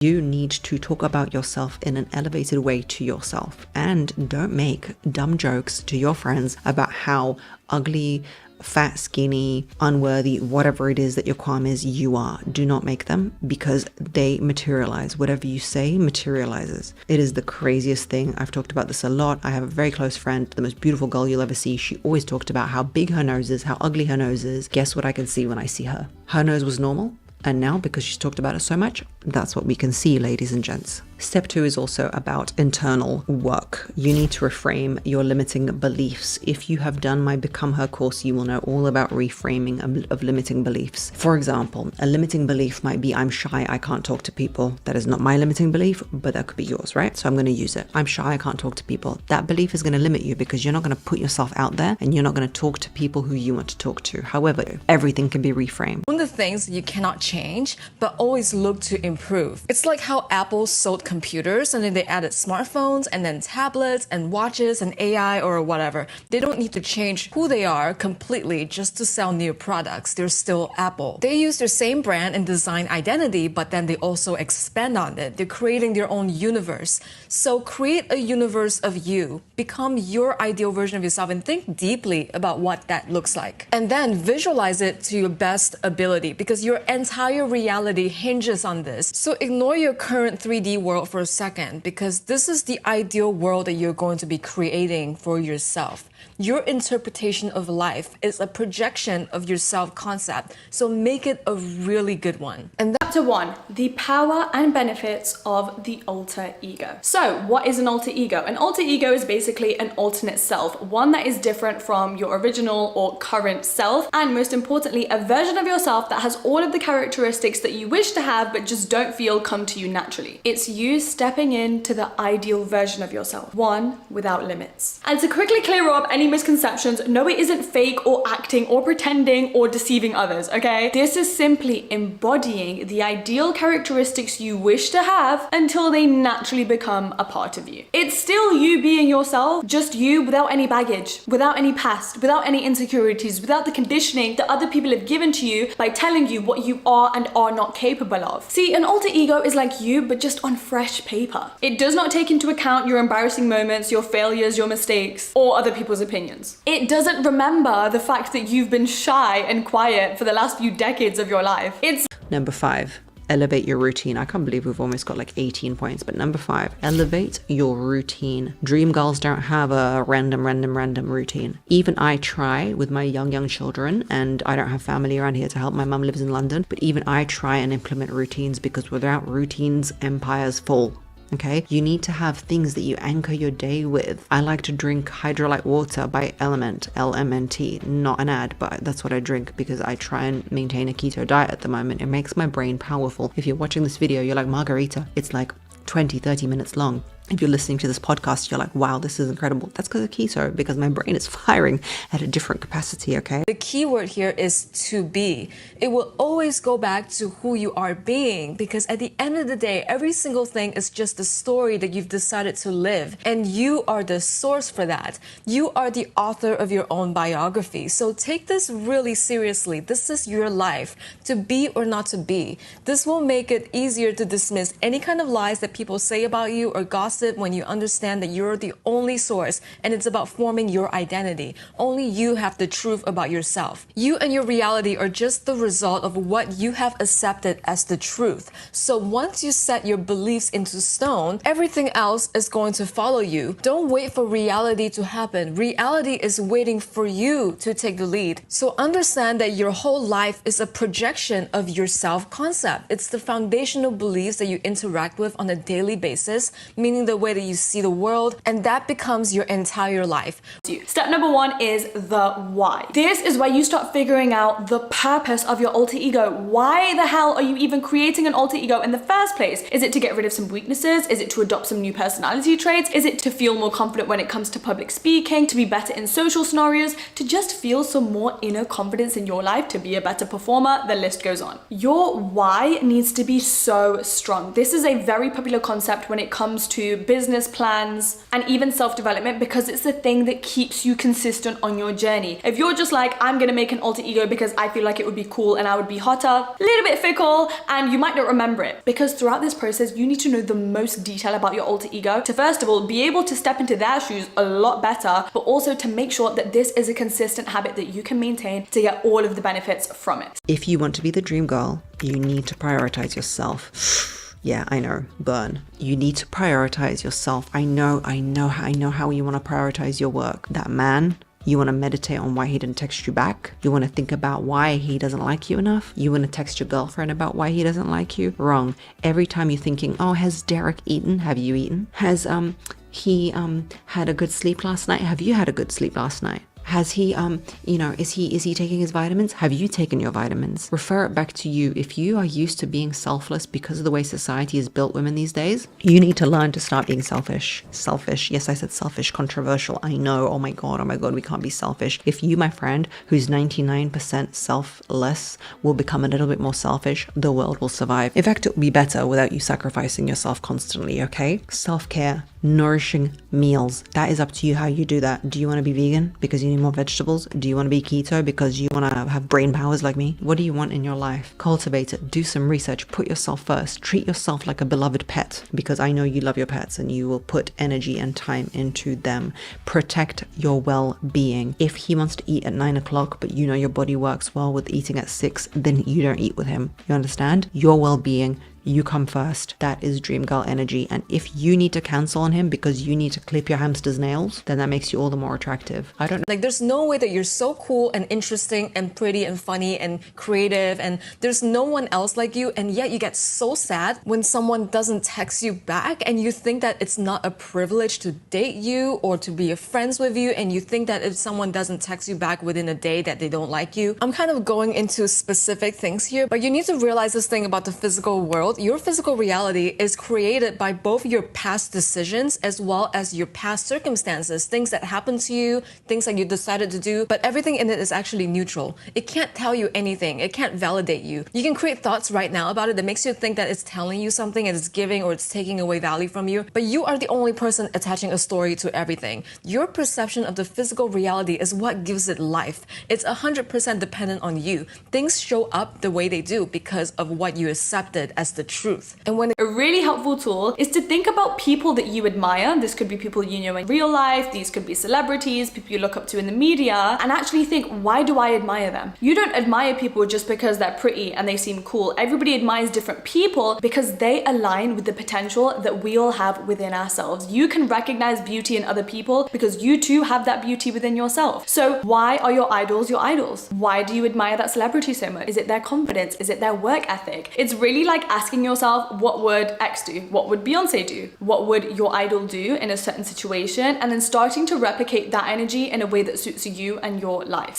You need to talk about yourself in an elevated way to yourself, and don't make dumb jokes to your friends about how ugly, fat, skinny, unworthy, whatever it is that your qualm is, you are. Do not make them, because they materialize. Whatever you say materializes. It is the craziest thing. I've talked about this a lot. I have a very close friend, the most beautiful girl you'll ever see. She always talked about how big her nose is, how ugly her nose is. Guess what I can see when I see her? Her nose was normal. And now, because she's talked about it so much, that's what we can see, ladies and gents. Step 2 is also about internal work. You need to reframe your limiting beliefs. If you have done my Become Her course, you will know all about reframing of limiting beliefs. For example, a limiting belief might be, I'm shy, I can't talk to people. That is not my limiting belief, but that could be yours, right? So I'm going to use it. I'm shy, I can't talk to people. That belief is going to limit you because you're not going to put yourself out there and you're not going to talk to people who you want to talk to. However, everything can be reframed. One of the things you cannot change, but always look to improve. It's like how Apple sold computers and then they added smartphones and then tablets and watches and AI or whatever. They don't need to change who they are completely just to sell new products. They're still Apple. They use their same brand and design identity, but then they also expand on it. They're creating their own universe. So create a universe of you. Become your ideal version of yourself and think deeply about what that looks like. And then visualize it to your best ability, because your entire reality hinges on this. So ignore your current 3D world for a second, because this is the ideal world that you're going to be creating for yourself. Your interpretation of life is a projection of your self-concept, so make it a really good one. And Chapter 1, the power and benefits of the alter ego. So what is an alter ego? An alter ego is basically an alternate self, one that is different from your original or current self, and most importantly, a version of yourself that has all of the characteristics that you wish to have but just don't feel come to you naturally. It's you stepping into the ideal version of yourself, one without limits. And to quickly clear up any misconceptions, no, it isn't fake or acting or pretending or deceiving others, okay? This is simply embodying the ideal characteristics you wish to have until they naturally become a part of you. It's still you being yourself, just you without any baggage, without any past, without any insecurities, without the conditioning that other people have given to you by telling you what you are and are not capable of. See, an alter ego is like you, but just on fresh paper. It does not take into account your embarrassing moments, your failures, your mistakes, or other people's opinions. It doesn't remember the fact that you've been shy and quiet for the last few decades of your life. Number 5, elevate your routine. I can't believe we've almost got like 18 points, but number 5, elevate your routine. Dream girls don't have a random routine. Even I try with my young children, and I don't have family around here to help. My mum lives in London, but even I try and implement routines, because without routines, empires fall. Okay, you need to have things that you anchor your day with. I like to drink Hydrolyte water by Element, LMNT, not an ad, but that's what I drink because I try and maintain a keto diet at the moment. It makes my brain powerful. If you're watching this video, you're like, Margarita, it's like 20-30 minutes long. If you're listening to this podcast, you're like, wow, this is incredible. That's because of keto, because my brain is firing at a different capacity, okay? the key word here is to be. It will always go back to who you are being, because at the end of the day, every single thing is just the story that you've decided to live, and you are the source for that. You are the author of your own biography. So take this really seriously. This is your life, to be or not to be. This will make it easier to dismiss any kind of lies that people say about you or gossip when you understand that you're the only source, and it's about forming your identity. Only you have the truth about yourself. You and your reality are just the result of what you have accepted as the truth. So once you set your beliefs into stone, everything else is going to follow you. Don't wait for reality to happen. Reality is waiting for you to take the lead. So understand that your whole life is a projection of your self-concept. It's the foundational beliefs that you interact with on a daily basis, meaning the way that you see the world, and that becomes your entire life. Step number one is the why. This is where you start figuring out the purpose of your alter ego. Why the hell are you even creating an alter ego in the first place? Is it to get rid of some weaknesses? Is it to adopt some new personality traits? Is it to feel more confident when it comes to public speaking, to be better in social scenarios, to just feel some more inner confidence in your life, to be a better performer? The list goes on. Your why needs to be so strong. This is a very popular concept when it comes to business plans, and even self-development, because it's the thing that keeps you consistent on your journey. If you're just like, I'm gonna make an alter ego because I feel like it would be cool and I would be hotter, a little bit fickle, and you might not remember it. Because throughout this process, you need to know the most detail about your alter ego to, first of all, be able to step into their shoes a lot better, but also to make sure that this is a consistent habit that you can maintain to get all of the benefits from it. If you want to be the dream girl, you need to prioritize yourself. Yeah, I know, burn. You need to prioritize yourself. I know how you want to prioritize your work. That man, you want to meditate on why he didn't text you back. You want to think about why he doesn't like you enough. You want to text your girlfriend about why he doesn't like you. Wrong. Every time you're thinking, oh, has Derek eaten? Have you eaten? Has he had a good sleep last night? Have you had a good sleep last night? Has he, is he taking his vitamins? Have you taken your vitamins? Refer it back to you. If you are used to being selfless because of the way society has built women these days, you need to learn to start being selfish. Selfish. Yes, I said selfish. Controversial. I know. Oh my God, we can't be selfish. If you, my friend, who's 99% selfless, will become a little bit more selfish, the world will survive. In fact, it will be better without you sacrificing yourself constantly, okay? Self-care, nourishing meals. That is up to you how you do that. Do you want to be vegan because you need more vegetables? Do you want to be keto because you want to have brain powers like me? What do you want in your life? Cultivate it. Do some research. Put yourself first. Treat yourself like a beloved pet, because I know you love your pets and you will put energy and time into them. Protect your well-being. If he wants to eat at 9 o'clock, but you know your body works well with eating at 6, then you don't eat with him. You understand? Your well-being, you come first. That is dream girl energy. And if you need to cancel on him because you need to clip your hamster's nails, then that makes you all the more attractive. I don't know. Like, there's no way that you're so cool and interesting and pretty and funny and creative, and there's no one else like you, and yet you get so sad when someone doesn't text you back, and you think that it's not a privilege to date you or to be friends with you, and you think that if someone doesn't text you back within a day that they don't like you. I'm kind of going into specific things here, but you need to realize this thing about the physical world. Your physical reality is created by both your past decisions as well as your past circumstances, things that happen to you, things that you decided to do, but everything in it is actually neutral. It can't tell you anything. It can't validate you. You can create thoughts right now about it that makes you think that it's telling you something and it's giving or it's taking away value from you, but you are the only person attaching a story to everything. Your perception of the physical reality is what gives it life. It's 100% dependent on you. Things show up the way they do because of what you accepted as the truth. And when a really helpful tool is to think about people that you admire. This could be people you know in real life, these could be celebrities, people you look up to in the media, and actually think, why do I admire them? You don't admire people just because they're pretty and they seem cool. Everybody admires different people because they align with the potential that we all have within ourselves. You can recognize beauty in other people because you too have that beauty within yourself. So why are your idols your idols? Why do you admire that celebrity so much? Is it their confidence? Is it their work ethic? It's really like asking yourself, what would X do? What would Beyonce do? What would your idol do in a certain situation? And then starting to replicate that energy in a way that suits you and your life.